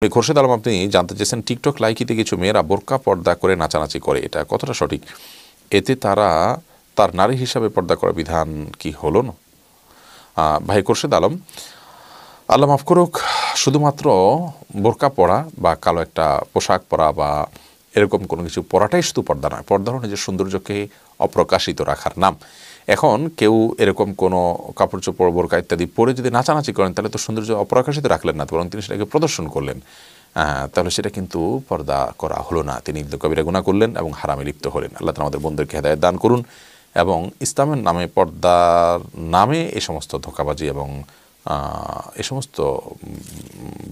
খোরশেদ আলম, আপনি জানতে চেয়েছেন টিকটক লাইকিতে কিছু মেয়েরা বোরকা পর্দা করে নাচানাচি করে, এটা কতটা সঠিক? এতে তারা তার নারী হিসাবে পর্দা করা বিধান কি হলো না? ভাই খোরশেদ আলম, আল্লাহ মাফ করুক, শুধুমাত্র বোরকা পরা বা কালো একটা পোশাক পরা বা এরকম কোনো কিছু পরাটাই শুধু পর্দা নয়। পর্দা হলো নিজের সৌন্দর্যকে অপ্রকাশিত রাখার নাম। এখন কেউ এরকম কোনো কাপড় চোপড় বোরকা ইত্যাদি পরে যদি নাচানাচি করেন, তাহলে তো সৌন্দর্য অপ্রকাশিত রাখলেন না, বরং তিনি সেটাকে প্রদর্শন করলেন। তাহলে সেটা কিন্তু পর্দা করা হলো না, তিনি কবিরা গুনাহ করলেন এবং হারামে লিপ্ত হলেন। আল্লাহ তাআলা আমাদের বন্ধুদেরকে হেদায়েত দান করুন এবং ইসলামের নামে, পর্দার নামে এই সমস্ত ধোঁকাবাজি এবং এ সমস্ত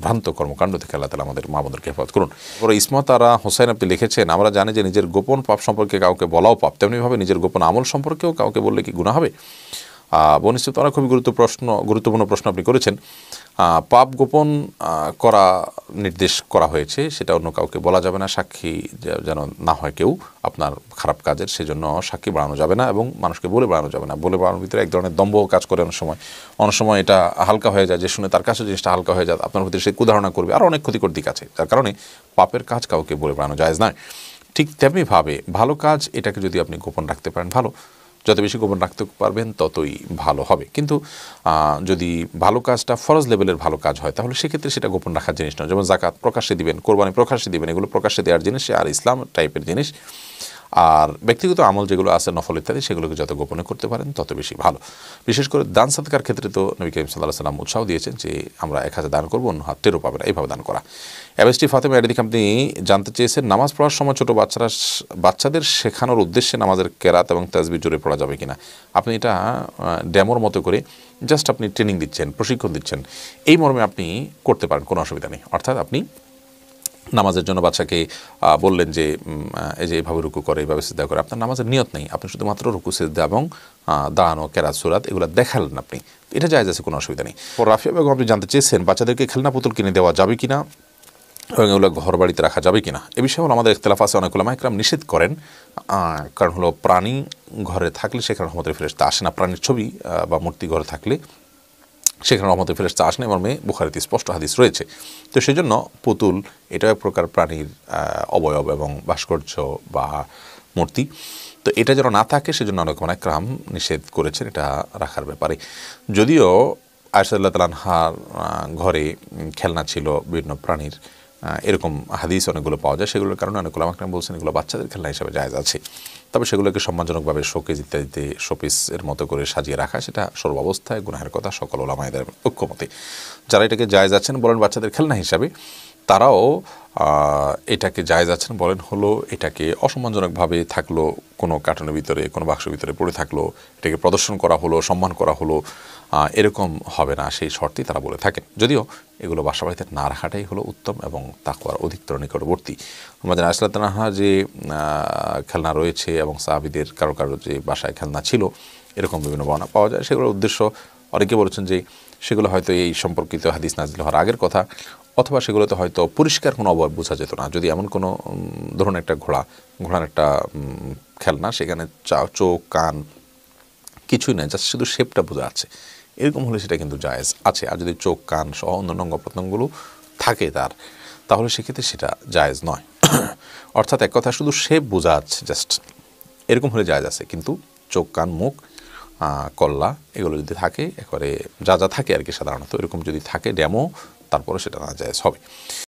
ভ্রান্ত কর্মকাণ্ড থেকে আল্লাহ তাআলা আমাদের মা বোনদেরকে হেফাজত করুন। পরে ইসমত আরা হোসেন আপনি লিখেছেন, আমরা জানি যে নিজের গোপন পাপ সম্পর্কে কাউকে বলাও পাপ, তেমনিভাবে নিজের গোপন আমল সম্পর্কেও কাউকে বললে কি গুনাহ হবে? বনিশ্চিত তারা খুবই গুরুত্বপূর্ণ প্রশ্ন আপনি করেছেন। পাপ গোপন করা নির্দেশ করা হয়েছে, সেটা অন্য কাউকে বলা যাবে না, সাক্ষী যেন না হয় কেউ আপনার খারাপ কাজের, সেজন্য সাক্ষী বাড়ানো যাবে না এবং মানুষকে বলে বাড়ানো যাবে না। বলে বাড়ানোর ভিতরে এক ধরনের দম্ভ কাজ করে অনেক সময় এটা হালকা হয়ে যায়, যে শুনে তার কাছে জিনিসটা হালকা হয়ে যায়, আপনার ভিতরে সে কুধারণা করবে, আর অনেক ক্ষতিকর দিক আছে, যার কারণে পাপের কাজ কাউকে বলে বাড়ানো জায়েজ নয়। ঠিক তেমনিভাবে ভালো কাজ, এটাকে যদি আপনি গোপন রাখতে পারেন ভালো, যত বেশি গোপন রাখতে পারবেন ততই ভালো হবে। কিন্তু যদি ভালো কাজটা ফরজ লেভেলের ভালো কাজ হয়, তাহলে সেক্ষেত্রে সেটা গোপন রাখার জিনিস নয়। যেমন জাকাত প্রকাশ্যে দিবেন, কোরবানি প্রকাশ্যে দিবেন, এগুলো প্রকাশ্যে দেওয়ার জিনিস, আর ইসলাম টাইপের জিনিস। আর ব্যক্তিগত আমল যেগুলো আছে নফল ইত্যাদি, সেগুলোকে যত গোপনে করতে পারেন তত বেশি ভালো। বিশেষ করে দান সাদকার ক্ষেত্রে তো নবী করিম সাল্লাল্লাহু আলাইহি ওয়াসাল্লাম উৎসাহ দিয়েছেন যে আমরা 1000 দান করবো, অন্য হাত টেরও পাবে না, এইভাবে দান করা। এমএসটি ফাতেমা এদিকে আপনি জানতে চেয়েছেন, নামাজ পড়ার সময় ছোটো বাচ্চাদের শেখানোর উদ্দেশ্যে নামাজের কেরাত এবং তাসবিহ জোরে পড়া যাবে কিনা? আপনি এটা ডেমোর মতো করে জাস্ট আপনি ট্রেনিং দিচ্ছেন, প্রশিক্ষণ দিচ্ছেন, এই মর্মে আপনি করতে পারেন, কোনো অসুবিধা নেই। অর্থাৎ আপনি নামাজের জন্য বাচ্চাকে বললেন যে এই যে এভাবে রুকু করে, এইভাবে সিজদা করে, আপনার নামাজের নিয়ত নেই, আপনি শুধুমাত্র রুকু সিজদা এবং দাঁড়ানো কেরাত সুরাত এগুলো দেখালেন আপনি, এটা জায়েজ আছে, কোনো অসুবিধা নেই। রাফিয়া বেগম আপনি জানতে চেয়েছেন বাচ্চাদেরকে খেলনা পুতুল কিনে দেওয়া যাবে কিনা এবং এগুলো ঘর বাড়িতে রাখা যাবে কিনা। এ বিষয়ে হলো আমাদের ইখতিলাফ আছে, অনেক উলামা ইকরাম নিষেধ করেন, কারণ হলো প্রাণী ঘরে থাকলে সেখানে রহমতের ফেরেশতা আসে না, প্রাণীর ছবি বা মূর্তি ঘরে থাকলে সেখানে রহমতের ফেরেশতা আসে না, মর্মে বুখারীতে স্পষ্ট হাদিস রয়েছে। তো সেই জন্য পুতুল এটা এক প্রকার প্রাণীর অবয়ব এবং ভাস্কর্য বা মূর্তি, তো এটা যেন না থাকে সেজন্য অনেক ইকরাম নিষেধ করেছেন এটা রাখার ব্যাপারে। যদিও আয়েশা রাদিয়াল্লাহু তাআলা আনহার ঘরে খেলনা ছিল বিভিন্ন প্রাণীর, এরকম হাদিস অনেকগুলো পাওয়া যায়, সেগুলোর কারণে অনেক উলামা ইকরাম বলছেন এগুলো বাচ্চাদের খেলনা হিসেবে জায়েজ আছে। তবে সেগুলোকে সম্মানজনকভাবে শোকেজ ইত্যাদিতে শোপিসের মতো করে সাজিয়ে রাখা, সেটা সর্বাবস্থায় গুনাহের কথা সকল উলামায়েদের ঐক্যমতে। যারা এটাকে জায়েজ আছেন বলেন বাচ্চাদের খেলনা হিসাবে, তারাও এটাকে জায়েজ আছেন বলেন হলো এটাকে অসম্মানজনকভাবে থাকলো, কোনো কার্টনের ভিতরে কোনো বাক্সের ভিতরে পড়ে থাকলো, এটাকে প্রদর্শন করা হলো, সম্মান করা হলো, এরকম হবে না, সেই শর্তেই তারা বলে থাকেন। যদিও এগুলো বাসা বাড়িতে না রাখাটাই হলো উত্তম এবং তাকওয়ার অধিকতর নিকটবর্তী। আমাদের আয়েশা রাদিয়াল্লাহু আনহা যে খেলনা রয়েছে এবং সাহাবীদের কারো কারো যে বাসায় খেলনা ছিল, এরকম বিভিন্ন বর্ণনা পাওয়া যায়। সেগুলোর উদ্দেশ্য, অনেকে বলেছেন যে সেগুলো হয়তো এই সম্পর্কিত হাদিস নাজিল হওয়ার আগের কথা, অথবা সেগুলোতে হয়তো পরিষ্কার কোনো অবয়ব বোঝা যেত না। যদি এমন কোনো ধরুন একটা ঘোড়ার একটা খেলনা, সেখানে চোখ কান কিছুই নেই, জাস্ট শুধু শেপটা বোঝা আছে, এরকম হলে সেটা কিন্তু জায়েজ আছে। আর যদি চোখ কান সহ অন্যান্য অঙ্গ প্রত্যঙ্গগুলো থাকে তাহলে সেক্ষেত্রে সেটা জায়েজ নয়। অর্থাৎ এক কথা শুধু শেপ বোঝা আছে জাস্ট, এরকম হলে জায়েজ আছে, কিন্তু চোখ কান মুখ কল্লা এগুলো যদি থাকে, একেবারে যা যা থাকে আর কি সাধারণত, এরকম যদি থাকে ডেমো, তারপরে সেটা না জায়েজ হবে।